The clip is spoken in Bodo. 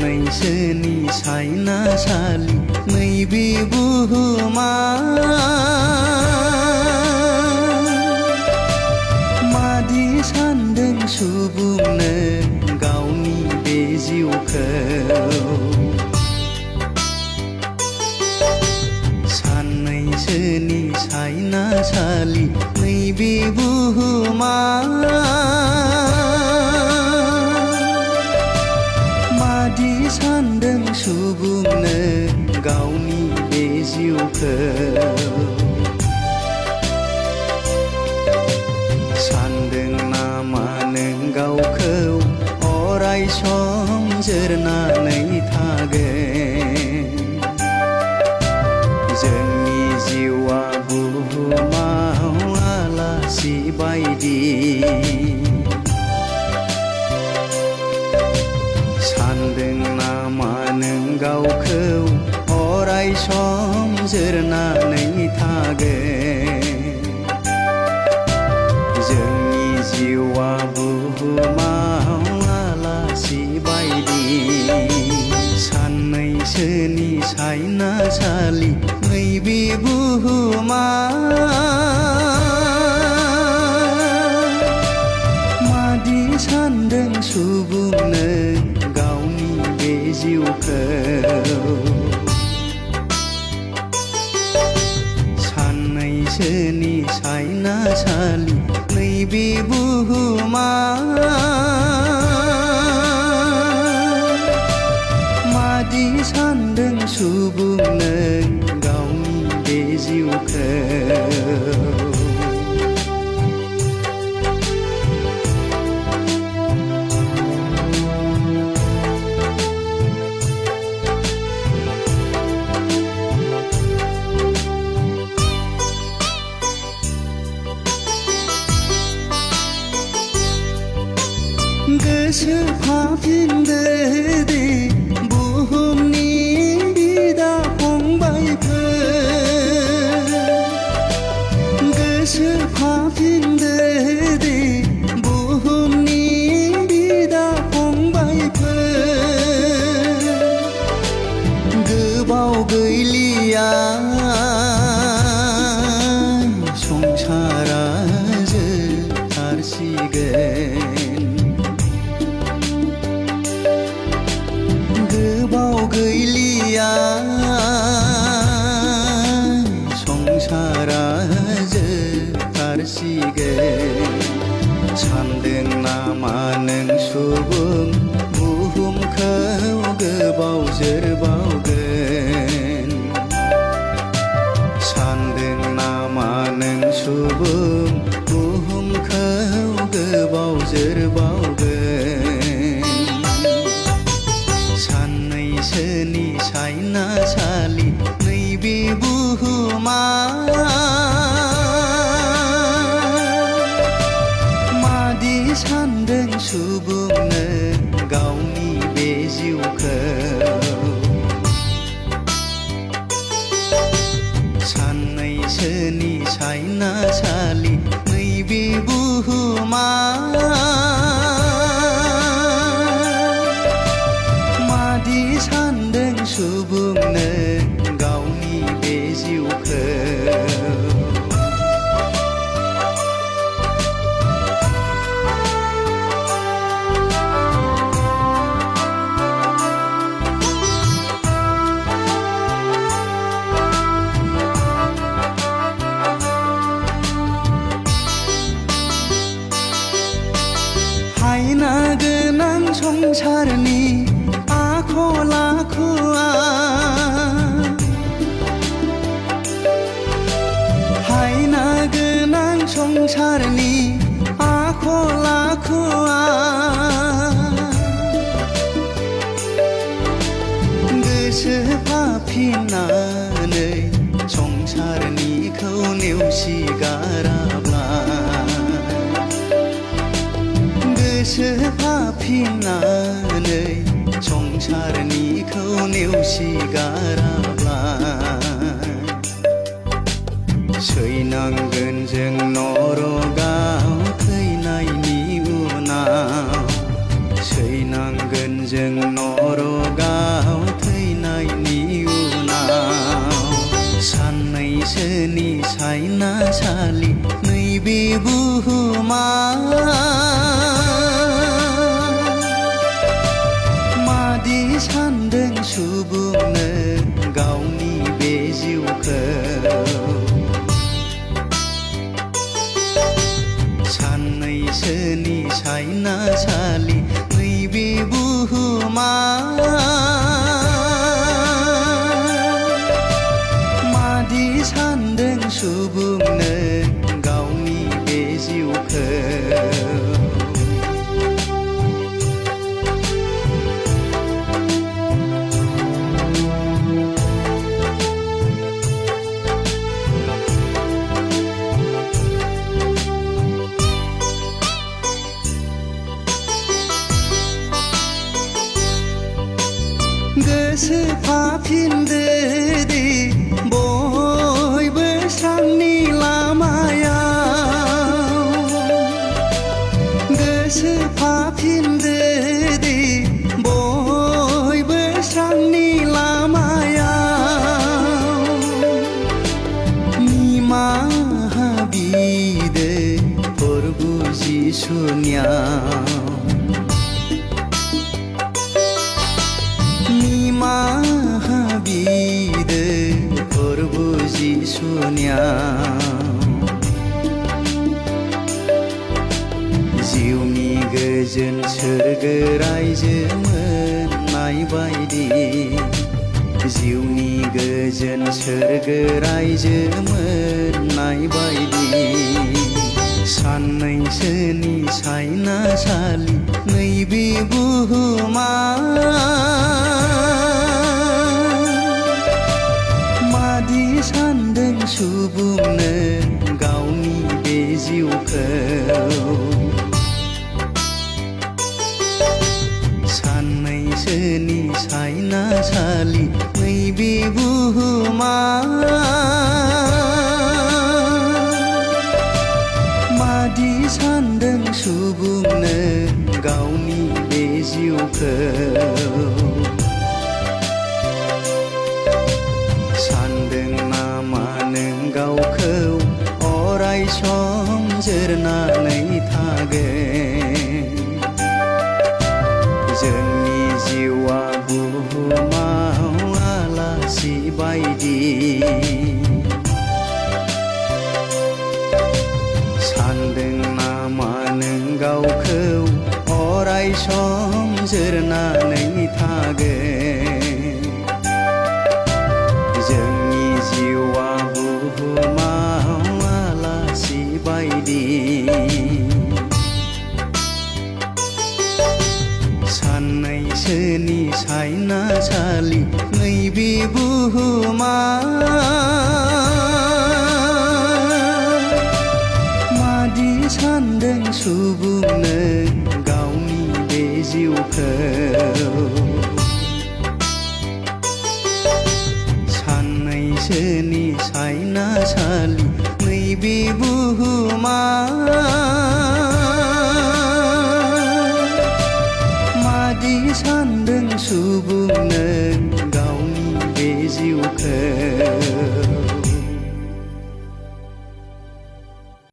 साननैसोनि सायनासालि नैबे बुहुमा मादि सानदों सुबुंनो गावनि बे जिउखौ साननैसोनि सायनासालि नैबे बुहुमा मादि सानदों सुबुंनो गावनि बे जिउखौ सानदों नामा नों गावखौ अराय सम जोरनानै थागोन जोंनि जिउआ बुहुमाव आलासि बायदि सानदों नामा नों गावखौ अराय सम जोरनानै थागोन जोंनि जिउआ बुहुमाव आलासि बायदि साननैसोनि सायनासालि नैबे बुहुमा मादि सानदों सुबुंनो गावनि बे जिउखौ साननैसोनि सायनासालि नैबे बुहुमा मादि सानदों सुबुंनो गावनि बे जिउखौ गोसोखांफिनदो दे बुहुमनि बिदा फंबायफोर गोसोखांफिनदो दे बुहुमनि बिदा फंबायफोर गोबाव गैलिया संसारा जोबथारसिगोन गोबाव गैलिया संसारा जोबथारसिगोन सानदों नामा नों सुबुं बुहुमखौ गोबाव जोरबावगोन सानदों नामा नों सुबुं बुहुमखौ गोबाव जोरबावगोन साननैसोनि सायनासालि नैबे बुहुमा मादि सानदों सुबुंनो गावनि बे जिउखौ साननैसोनि सायनासालि नैबे बुहुमा मादि सानदों सुबुंनो गावनि बे जिउखौ हायना गोनां संसारनि आखल आखुआ हायना गोनां संसारनि आखल आखुआ गोसोखांफिननानै संसारनिखौ नेवसिगाराब्ला गोसोखांफिननानै संसारनिखौ नेवसिगाराब्ला सैनांगोन जों नरकाव थैनायनि उनाव सैनांगोन जों नरगाव थैनायनि उनाव साननैसोनि सायनासालि नैबे बुहुमा मादि सानदों सुबुंनो गावनि बे जिउखौ साननैसोनि सायनासालि नैबे बुहुमा मादि सानदों सुबुंनो गावनि बे जिउखौ गोसोफाफिनदो दे बयबो स्रांनि लामायाव गोसोफाफिनदो दे बयबो स्रांनि लामायाव निमाहा बिदो प्रभु जिसुनियाव निमाहा बिदो प्रभु जिसुनियाव जिउनि गोजोन सोरगो रायजो मोननाय बायदि जिउनि गोजोन सोरगो रायजो मोननाय बायदि साननैसोनि सायनासालि नैबे बुहुमा मादि सानदों सुबुंनो गावनि बे जिउखौ साननैसोनि सायनासालि नैबे बुहुमा मादि सानदों सुबुंनो गावनि बे जिउखौ सानदों नामा नों गावखौ अराय सम जोरनानै थागोन जोंनि जिउआ बुहुमाव आलासि बायदि सानदों नामा नों गावखौ अराय सम जोरनानै थागोन जोंनि जिउआ बुहुमाव आलासि बायदि साननैसोनि सायनासालि नैबे बुहुमा मादि सानदों सुबुंनो गावनि बे जिउखौ साननैसोनि सायनासालि नैबे बुहुमा मादि सानदों सुबुं